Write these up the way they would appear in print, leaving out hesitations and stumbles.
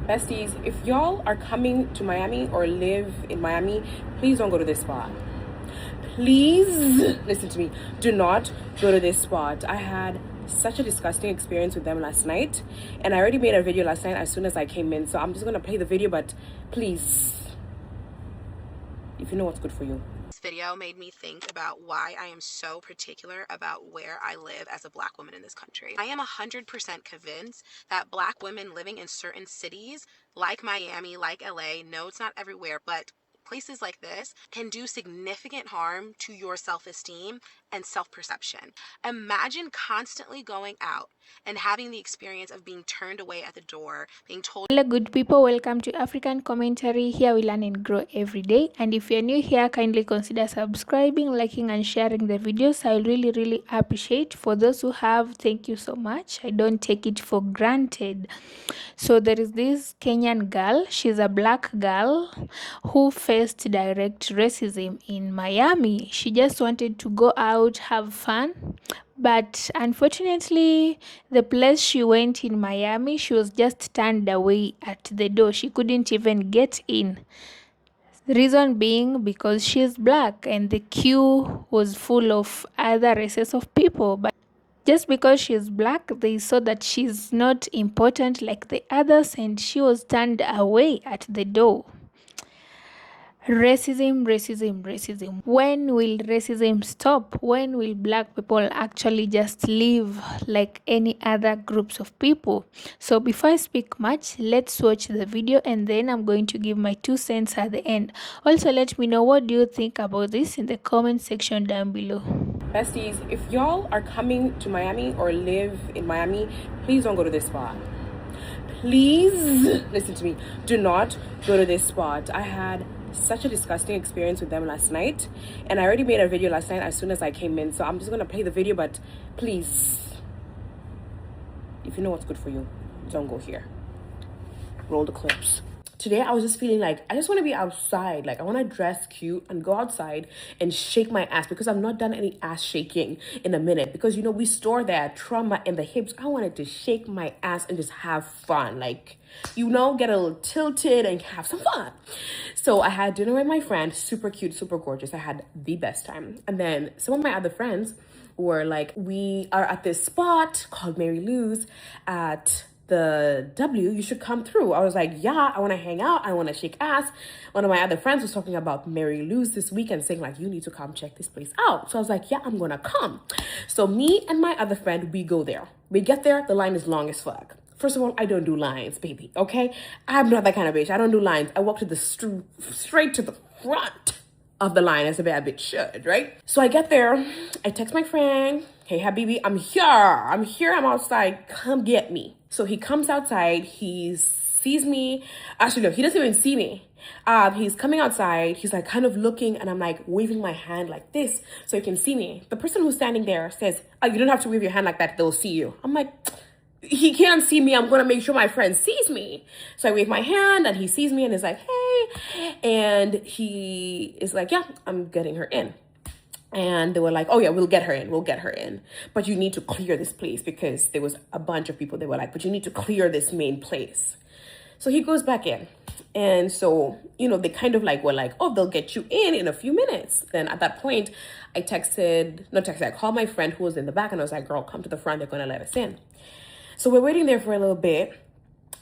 Besties, if y'all are coming to Miami or live in Miami, please don't go to this spot. Please listen to me. Do not go to this spot. I had such a disgusting experience with them last night, and I already made a video last night as soon as I came in, so I'm just gonna play the video, but please, if you know what's good for you. This video made me think about why I am so particular about where I live as a Black woman in this country. I am 100% convinced that Black women living in certain cities like Miami, like LA, no, it's not everywhere, but places like this can do significant harm to your self-esteem and self-perception. Imagine constantly going out and having the experience of being turned away at the door, being told. Hello good people, welcome to African Commentary. Here we learn and grow every day, and if you're new here, kindly consider subscribing, liking and sharing the videos. I really appreciate. For those who have, thank you so much. I don't take it for granted. So there is this Kenyan girl, she's a Black girl who faced direct racism in Miami. She just wanted to go out, have fun, but unfortunately, the place she went in Miami, she was just turned away at the door. She couldn't even get in. The reason being because she's Black and the queue was full of other races of people. But just because she's Black, they saw that she's not important like the others, and she was turned away at the door. Racism. When will racism stop? When will Black people actually just live like any other groups of people? So before I speak much, let's watch the video and then I'm going to give my 2 cents at the end. Also, let me know what do you think about this in the comment section down below. Besties, if y'all are coming to Miami or live in Miami, please don't go to this spot. Please listen to me. Do not go to this spot. I had such a disgusting experience with them last night, and I already made a video last night as soon as I came in, so I'm just gonna play the video, but please, if you know what's good for you, don't go here. Roll the clips. Today I was just feeling like I just want to be outside. Like I want to dress cute and go outside and shake my ass, because I've not done any ass shaking in a minute, because you know we store that trauma in the hips. I wanted to shake my ass and just have fun, like, you know, get a little tilted and have some fun. So I had dinner with my friend, super cute, super gorgeous. I had the best time. And then some of my other friends were like, we are at this spot called Mary Lou's at the W, you should come through. I was like, yeah, I want to hang out, I want to shake ass. One of my other friends was talking about Mary Lou's this weekend, saying like, you need to come check this place out. So I was like, yeah, I'm gonna come. So me and my other friend, we go there. We get there, the line is long as fuck. First of all, I don't do lines, baby, okay? I'm not that kind of bitch. I don't do lines. I walk to the straight to the front of the line, as a bad bitch should, right? So I get there, I text my friend, hey Habibi, I'm here, I'm outside, come get me. So he comes outside, he sees me. Actually, no, he doesn't even see me. He's coming outside, he's like kind of looking, and I'm like waving my hand like this so he can see me. The person who's standing there says, oh, you don't have to wave your hand like that, they'll see you. I'm like, he can't see me, I'm gonna make sure my friend sees me. So I wave my hand and he sees me and is like, hey. And he is like, yeah, I'm getting her in. And they were like, oh yeah, we'll get her in. But you need to clear this place, because there was a bunch of people. They were like, but you need to clear this main place. So he goes back in. And so, you know, they kind of like were like, oh, they'll get you in a few minutes. Then at that point, I called my friend who was in the back, and I was like, girl, come to the front, they're gonna let us in. So we're waiting there for a little bit,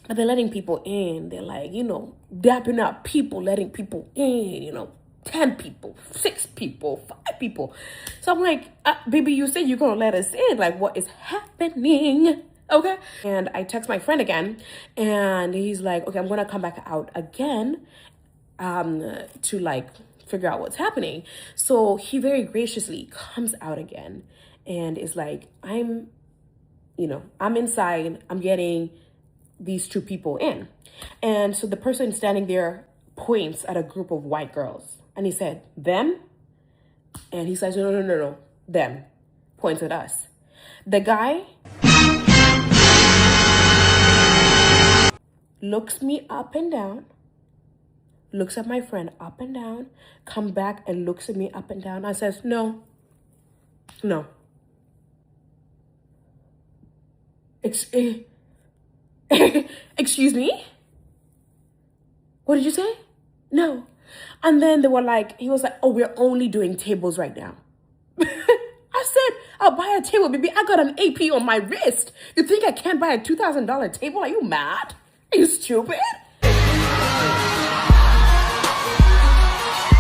but they're letting people in. They're like, you know, dapping up people, letting people in, you know, 10 people, 6 people, 5 people. So I'm like, baby, you said you're gonna let us in. Like, what is happening? Okay. And I text my friend again, and he's like, okay, I'm gonna come back out again to like figure out what's happening. So he very graciously comes out again and is like, I'm inside, I'm getting these 2 people in. And so the person standing there points at a group of white girls. And he said, them? And he says, no, them. Points at us. The guy looks me up and down, looks at my friend up and down, come back and looks at me up and down. I says, no. Excuse me? What did you say? No. And then they were like, he was like, oh, we're only doing tables right now. I said, I'll buy a table, baby. I got an AP on my wrist. You think I can't buy a $2,000 table? Are you mad? Are you stupid?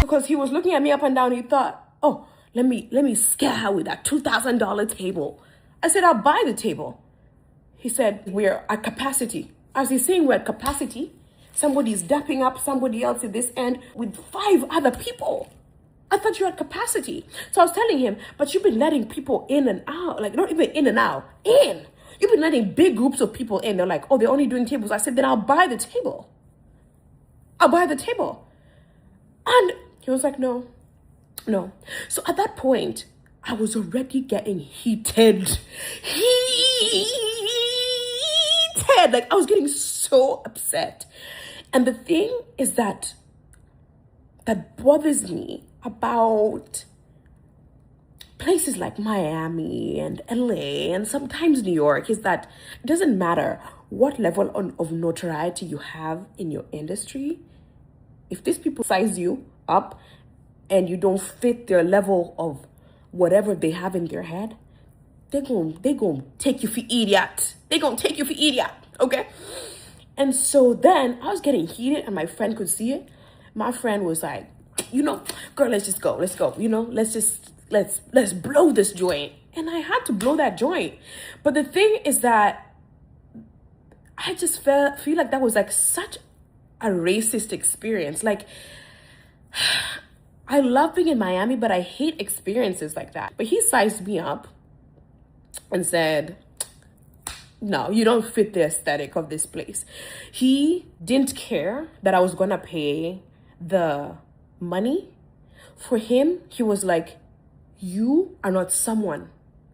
Because he was looking at me up and down. He thought, oh, let me scare her with that $2,000 table. I said, I'll buy the table. He said, we're at capacity. As he's saying we're at capacity, somebody's dapping up somebody else at this end with 5 other people. I thought you had capacity. So I was telling him, but you've been letting people in and out, like not even in and out, in. You've been letting big groups of people in. They're like, oh, they're only doing tables. I said, then I'll buy the table. I'll buy the table. And he was like, no. So at that point, I was already getting heated. Like I was getting so upset. And the thing is that bothers me about places like Miami and LA and sometimes New York is that it doesn't matter what level of notoriety you have in your industry. If these people size you up and you don't fit their level of whatever they have in their head, they're gonna take you for idiot. They're gonna take you for idiot, okay? And so then I was getting heated and my friend could see it. My friend was like, girl, let's just go. Let's go. Let's blow this joint. And I had to blow that joint. But the thing is that I just feel like that was like such a racist experience. Like, I love being in Miami, but I hate experiences like that. But he sized me up and said, no, you don't fit the aesthetic of this place. He didn't care that I was gonna pay the money. For him, he was like, you are not someone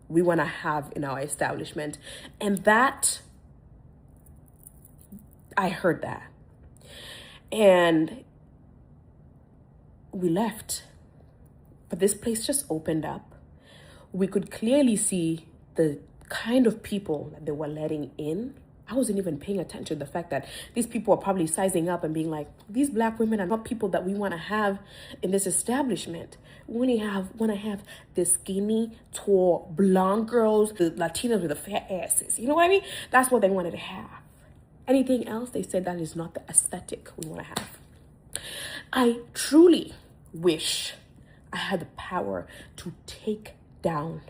we want to have in our establishment. And that, I heard that. And we left. But this place just opened up. We could clearly see the kind of people that they were letting in. I wasn't even paying attention to the fact that these people are probably sizing up and being like, these black women are not people that we want to have in this establishment. We want to have the skinny, tall, blonde girls, the Latinas with the fat asses. You know what I mean? That's what they wanted to have. Anything else, they said that is not the aesthetic we want to have. I truly wish I had the power to take down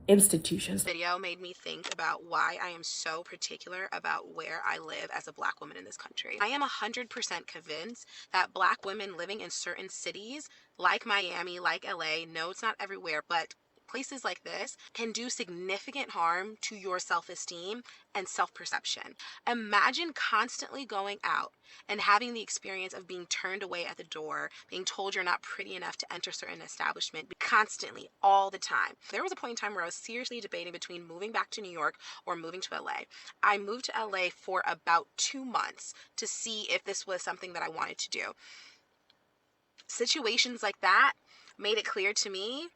institutions. Video made me think about why I am so particular about where I live as a black woman in this country. I am 100% convinced that black women living in certain cities like Miami, like LA, no, it's not everywhere, but places like this can do significant harm to your self-esteem and self-perception. Imagine constantly going out and having the experience of being turned away at the door, being told you're not pretty enough to enter certain establishment, constantly, all the time. There was a point in time where I was seriously debating between moving back to New York or moving to LA. I moved to LA for about 2 months to see if this was something that I wanted to do. Situations like that made it clear to me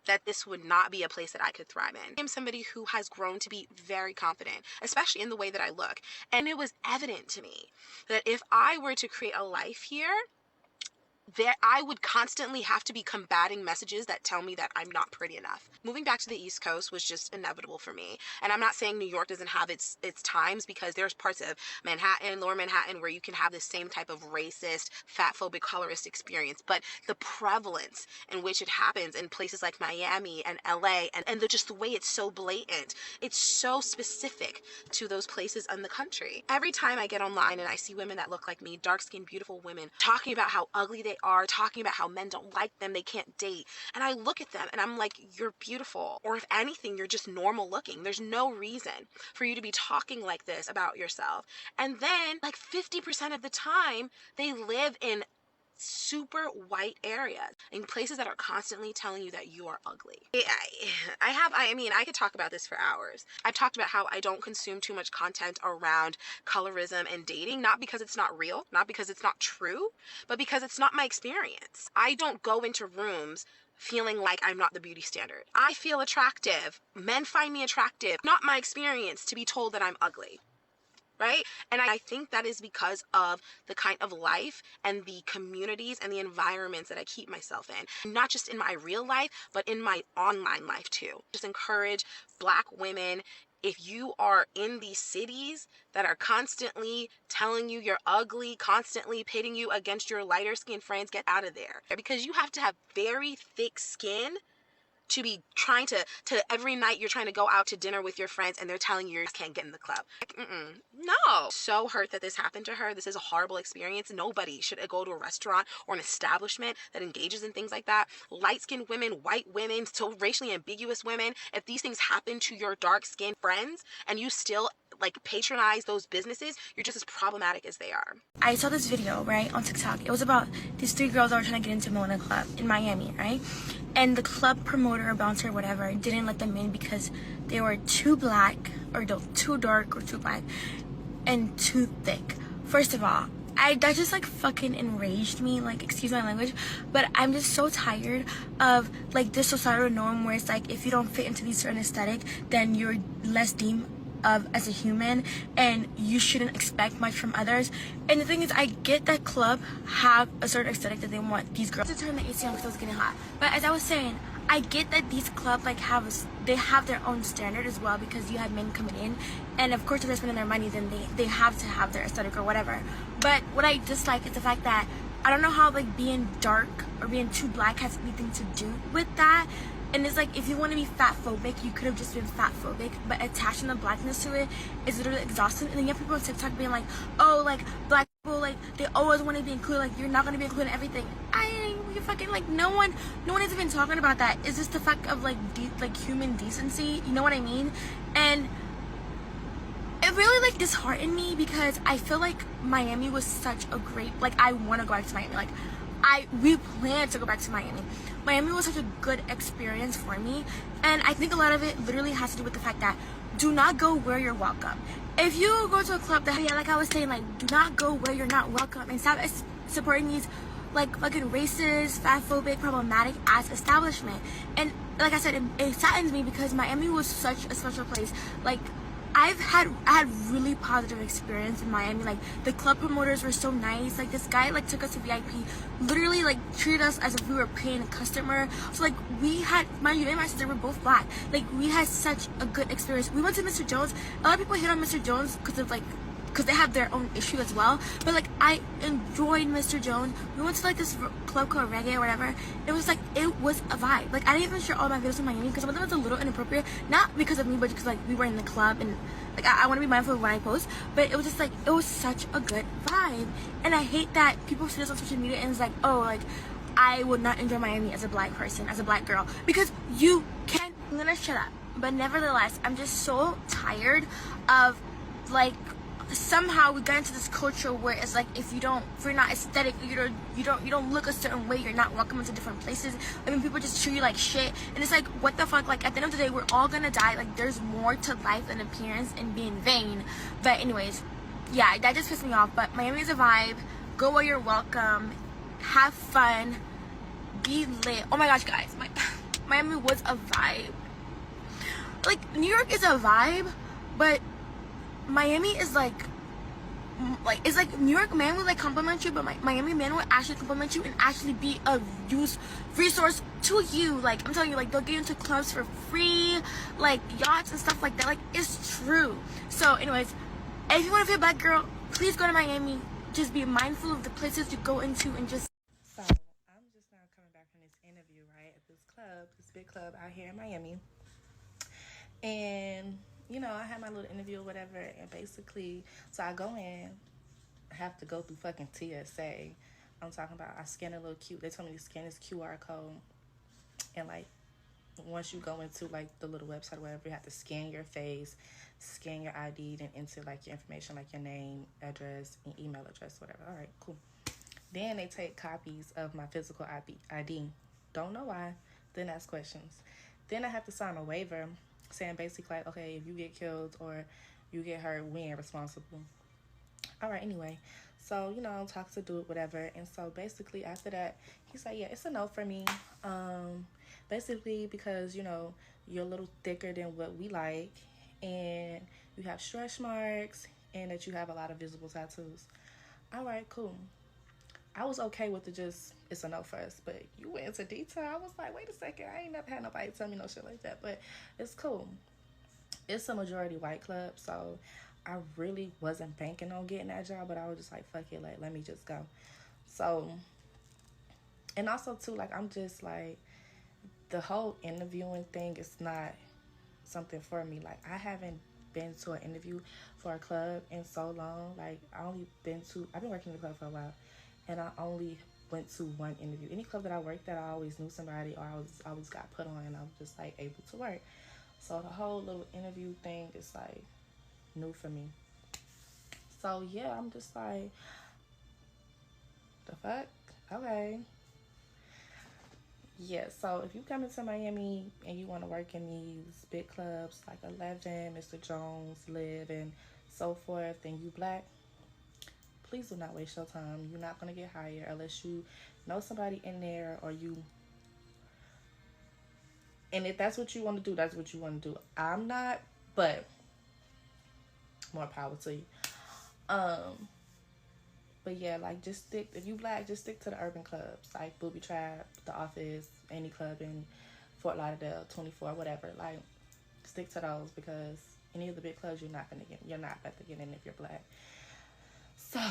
that this would not be a place that I could thrive in. I'm somebody who has grown to be very confident, especially in the way that I look. And it was evident to me that if I were to create a life here, that I would constantly have to be combating messages that tell me that I'm not pretty enough. Moving back to the East Coast was just inevitable for me. And I'm not saying New York doesn't have its times, because there's parts of Manhattan, Lower Manhattan, where you can have the same type of racist, fatphobic, colorist experience. But the prevalence in which it happens in places like Miami and LA, and just the way it's so blatant, it's so specific to those places in the country. Every time I get online and I see women that look like me, dark-skinned, beautiful women, talking about how ugly they are, talking about how men don't like them, they can't date. And I look at them and I'm like, you're beautiful. Or if anything, you're just normal looking. There's no reason for you to be talking like this about yourself. And then like 50% of the time, they live in super white areas, in places that are constantly telling you that you are ugly. I could talk about this for hours. I've talked about how I don't consume too much content around colorism and dating, not because it's not real, not because it's not true, but because it's not my experience. I don't go into rooms feeling like I'm not the beauty standard. I feel attractive. Men find me attractive. Not my experience to be told that I'm ugly. right? And I think that is because of the kind of life and the communities and the environments that I keep myself in, not just in my real life, but in my online life too. Just encourage Black women, if you are in these cities that are constantly telling you you're ugly, constantly pitting you against your lighter skinned friends, get out of there. Because you have to have very thick skin to be trying to every night you're trying to go out to dinner with your friends and they're telling you you can't get in the club. Like, no. So hurt that this happened to her. This is a horrible experience. Nobody should go to a restaurant or an establishment that engages in things like that. Light-skinned women, white women, so racially ambiguous women, if these things happen to your dark-skinned friends and you still like patronize those businesses, you're just as problematic as they are. I saw this video, right, on TikTok. It was about these 3 girls that were trying to get into Mona Club in Miami, right? And the club promoter or bouncer or whatever didn't let them in because they were too black or too dark or too black and too thick. First of all, that just like fucking enraged me, like, excuse my language, but I'm just so tired of like this societal norm where it's like if you don't fit into these certain aesthetic, then you're less deemed of as a human and you shouldn't expect much from others. And the thing is, I get that club have a certain aesthetic that they want these girls to turn the AC on because it was getting hot, but as I was saying, I get that these clubs like they have their own standard as well, because you have men coming in and of course if they're spending their money then they have to have their aesthetic or whatever. But what I dislike is the fact that I don't know how like being dark or being too black has anything to do with that. And it's like, if you want to be fat phobic, you could have just been fat phobic, but attaching the blackness to it is literally exhausting. And then you have people on TikTok being like, oh, like black people, like they always want to be included, like you're not going to be included in everything. You fucking like no one is even talking about that. It's just the fact of like human decency, you know what I mean? And it really like disheartened me because I feel like Miami was such a great, like I want to go back to Miami, like we plan to go back to Miami. Miami was such a good experience for me, and I think a lot of it literally has to do with the fact that do not go where you're welcome. If you go to a club that, yeah, like I was saying, like do not go where you're not welcome and stop supporting these like fucking racist, fatphobic, problematic ass establishment. And like I said, it saddens me because Miami was such a special place. Like I had really positive experience in Miami. Like the club promoters were so nice. Like this guy like took us to VIP, literally like treated us as if we were paying a customer. So like we had, mind you, me and my sister were both black. Like we had such a good experience. We went to Mr. Jones. A lot of people hate on Mr. Jones because they have their own issue as well. But like I enjoyed Mr. Jones. We went to like this club called Reggae or whatever. It was a vibe. Like I didn't even share all my videos in Miami because some of them was a little inappropriate. Not because of me, but because like we were in the club and like I want to be mindful of when I post. But it was just like, it was such a good vibe. And I hate that people see this on social media and it's like, oh, like I would not enjoy Miami as a black person, as a black girl, because you can. I'm gonna shut up. But nevertheless, I'm just so tired of like somehow we got into this culture where it's like if you're not aesthetic, you don't look a certain way, you're not welcome into different places. I mean, people just treat you like shit, and it's like, what the fuck? Like at the end of the day, we're all gonna die. Like there's more to life than appearance and being vain. But anyways, yeah, that just pissed me off. But Miami is a vibe. Go where you're welcome. Have fun. Be lit. Oh my gosh, guys, Miami was a vibe. Like New York is a vibe, but Miami is like it's like New York man will like compliment you, but Miami man will actually compliment you and actually be a resource to you. Like I'm telling you, like they'll get you into clubs for free, like yachts and stuff like that. Like it's true. So anyways, if you want to be a black girl, please go to Miami. Just be mindful of the places you go into and just. So I'm just now coming back from this interview, right, at this big club out here in Miami, and you know, I had my little interview or whatever, and basically, so I go in, I have to go through fucking TSA. I'm talking about, I scan a little they told me to scan this QR code, and like, once you go into like the little website or whatever, you have to scan your face, scan your ID, then enter like your information, like your name, address, and email address, whatever. All right, cool. Then they take copies of my physical ID. Don't know why. Then ask questions. Then I have to sign a waiver saying basically like, okay, if you get killed or you get hurt, we ain't responsible. All right, anyway, so you know, talk to dude, whatever. And so basically after that, he's like, yeah, it's a no for me, basically because, you know, you're a little thicker than what we like, and you have stretch marks, and that you have a lot of visible tattoos. All right, cool. I was okay with it's a no first, but you went into detail. I was like, wait a second, I ain't never had nobody tell me no shit like that, but it's cool. It's a majority white club, so I really wasn't banking on getting that job, but I was just like, fuck it, like, let me just go. So, and also too, like, I'm just like, the whole interviewing thing is not something for me. Like, I haven't been to an interview for a club in so long. Like, I've been working in the club for a while, and I only went to one interview. Any club that I worked at, I always knew somebody, or I always got put on, and I was just like able to work. So the whole little interview thing is like new for me. So yeah, I'm just like, the fuck? Okay. Yeah, so if you come into Miami and you want to work in these big clubs like 11, Mr. Jones, Live, and so forth, and you black, please do not waste your time. You're not going to get hired unless you know somebody in there, or you... And if that's what you want to do, that's what you want to do. I'm not, but more power to you. But yeah, like, just stick, if you black, just stick to the urban clubs, like Booby Trap, The Office, any club in Fort Lauderdale, 24, whatever. Like, stick to those, because any of the big clubs, you're not about to get in if you're black. So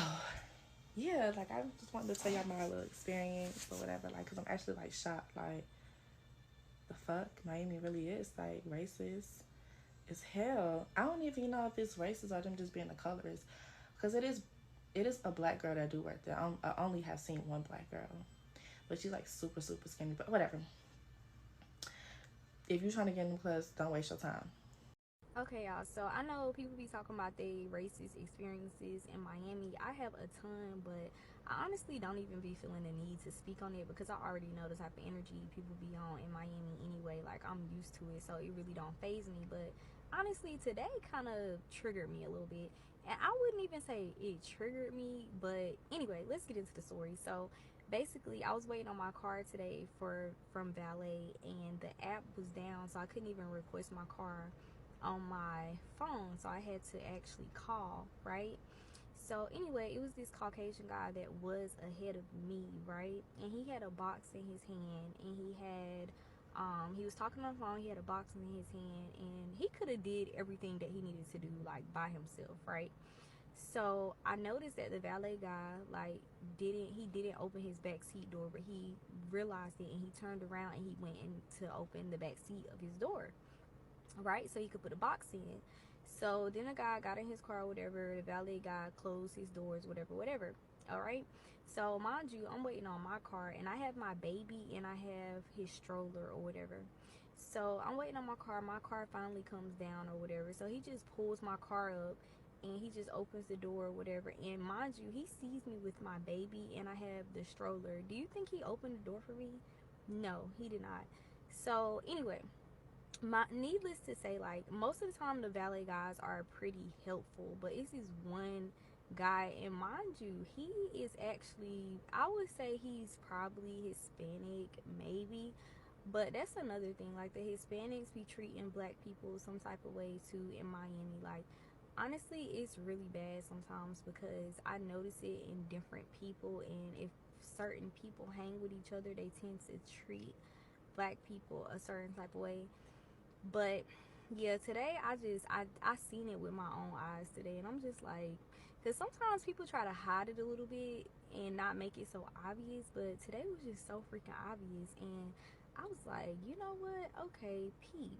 yeah, like, I just wanted to tell y'all my little experience or whatever, like, because I'm actually like shocked, like, the fuck, Miami really is like racist as hell. I don't even know if it's racist or them just being the colors, because it is a black girl that do work there. I only have seen one black girl, but she's like super skinny, but whatever. If you're trying to get in the clubs, don't waste your time. Okay, y'all, so I know people be talking about their racist experiences in Miami. I have a ton, but I honestly don't even be feeling the need to speak on it, because I already know the type of energy people be on in Miami anyway. Like, I'm used to it, so it really don't faze me. But honestly, today kind of triggered me a little bit. And I wouldn't even say it triggered me, but anyway, let's get into the story. So basically, I was waiting on my car today from valet, and the app was down, so I couldn't even request my car on my phone, so I had to actually call, right? So anyway, it was this Caucasian guy that was ahead of me, right? And he had a box in his hand, and he was talking on the phone. He had a box in his hand, and he could have did everything that he needed to do, like, by himself, right? So I noticed that the valet guy, like, didn't open his back seat door, but he realized it, and he turned around and he went in to open the back seat of his door, right, so he could put a box in. So then the guy got in his car or whatever, the valet guy closed his doors, whatever. All right, so mind you, I'm waiting on my car, and I have my baby and I have his stroller or whatever. So I'm waiting on my car finally comes down or whatever, so he just pulls my car up and he just opens the door or whatever. And mind you, he sees me with my baby and I have the stroller. Do you think he opened the door for me? No, he did not. So anyway, needless to say, like, most of the time the valet guys are pretty helpful, but it's this one guy, and mind you, he is actually, I would say he's probably Hispanic, maybe, but that's another thing. Like, the Hispanics be treating black people some type of way too in Miami. Like, honestly, it's really bad sometimes, because I notice it in different people, and if certain people hang with each other, they tend to treat black people a certain type of way. But yeah, today I seen it with my own eyes today, and I'm just like, because sometimes people try to hide it a little bit and not make it so obvious, but today was just so freaking obvious, and I was like, you know what, okay, Pete,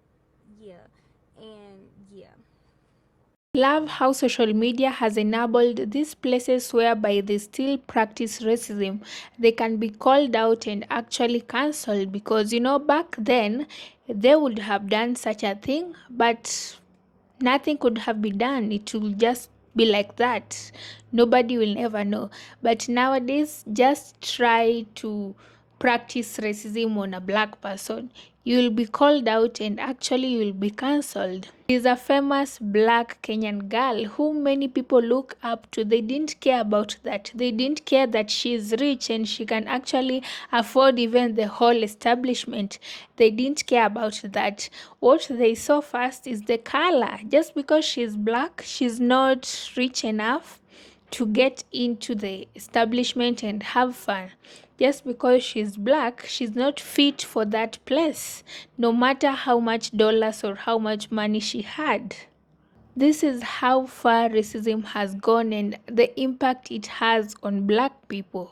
yeah. And yeah, Love how social media has enabled these places whereby they still practice racism. They can be called out and actually cancelled, because back then they would have done such a thing, but nothing could have been done. It will just be like that. Nobody will ever know. But nowadays, just try to practice racism on a black person. you will be called out and actually you will be cancelled. She's a famous black Kenyan girl who many people look up to. They didn't care about that. They didn't care that she's rich and she can actually afford even the whole establishment. They didn't care about that. What they saw first is the color. Just because she's black, she's not rich enough to get into the establishment and have fun. Just because she's black, she's not fit for that place, no matter how much dollars or how much money she had. This is how far racism has gone and the impact it has on black people.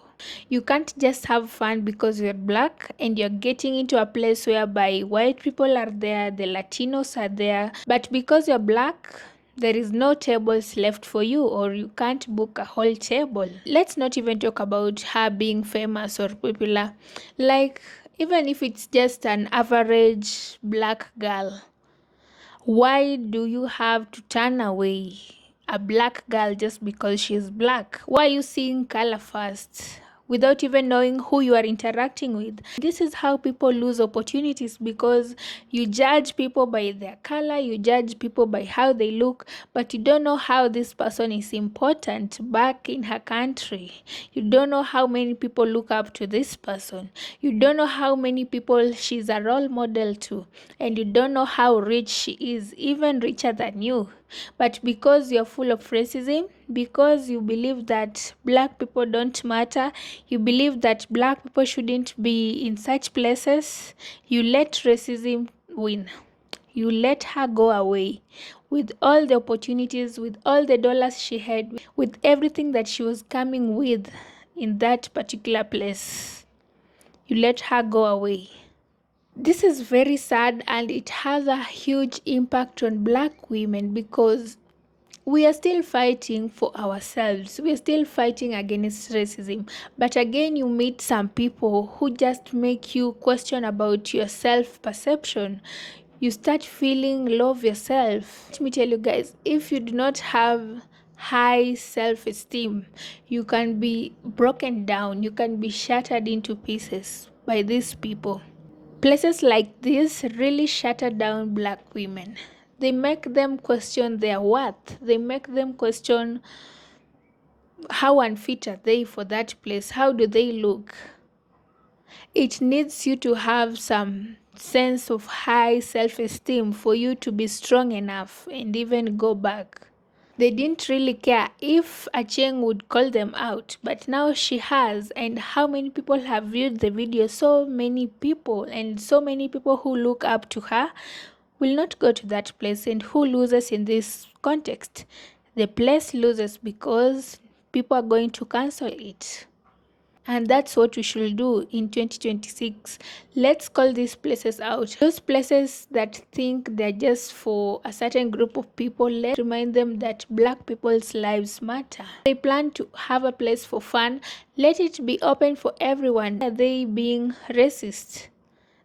You can't just have fun because you're black and you're getting into a place whereby white people are there, the Latinos are there, but because you're black, there is no tables left for you, or you can't book a whole table. Let's not even talk about her being famous or popular. Like, even if it's just an average black girl, why do you have to turn away a black girl just because she's black? Why are you seeing color first without even knowing who you are interacting with? This is how people lose opportunities, because you judge people by their color, you judge people by how they look, but you don't know how this person is important back in her country. You don't know how many people look up to this person. You don't know how many people she's a role model to, and you don't know how rich she is, even richer than you. But because you're full of racism, because you believe that black people don't matter, you believe that black people shouldn't be in such places, you let racism win. You let her go away with all the opportunities, with all the dollars she had, with everything that she was coming with in that particular place. You let her go away. This is very sad, and it has a huge impact on black women, because we are still fighting for ourselves. We are still fighting against racism. But again, you meet some people who just make you question about your self-perception. You start feeling low of yourself. Let me tell you guys, if you do not have high self-esteem, you can be broken down. You can be shattered into pieces by these people. Places like this really shatter down black women. They make them question their worth. They make them question how unfit are they for that place. How do they look? It needs you to have some sense of high self-esteem for you to be strong enough and even go back. They didn't really care if Acheng would call them out, but now she has. And how many people have viewed the video? So many people, and so many people who look up to her will not go to that place. And who loses in this context? The place loses because people are going to cancel it. And that's what we should do in 2026. Let's call these places out. Those places that think they're just for a certain group of people, let's remind them that black people's lives matter. They plan to have a place for fun. Let it be open for everyone. Are they being racist?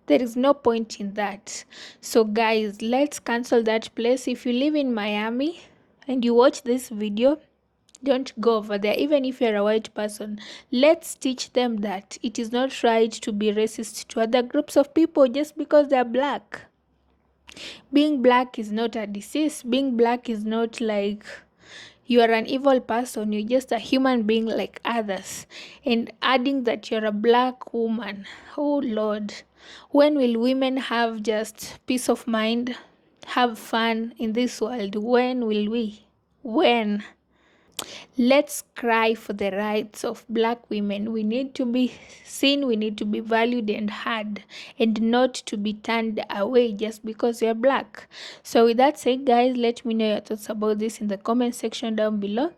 There is no point in that. So guys, let's cancel that place. If you live in Miami and you watch this video, don't go over there. Even if you're a white person, let's teach them that it is not right to be racist to other groups of people just because they're black. Being black is not a disease. Being black is not like you are an evil person. You're just a human being like others. And adding that you're a black woman, oh Lord, when will women have just peace of mind, have fun in this world? When will we? When? Let's cry for the rights of black women. We need to be seen, we need to be valued and heard, and not to be turned away just because you're black. So with that said, guys, let me know your thoughts about this in the comment section down below.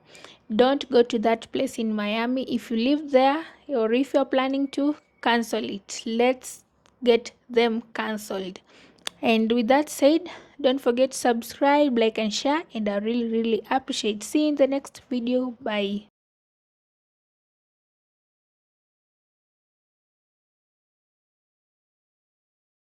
Don't go to that place in Miami. If you live there, or if you're planning to, cancel it. Let's get them cancelled. And with that said, don't forget to subscribe, like and share, and I really appreciate. See you in the next video. Bye.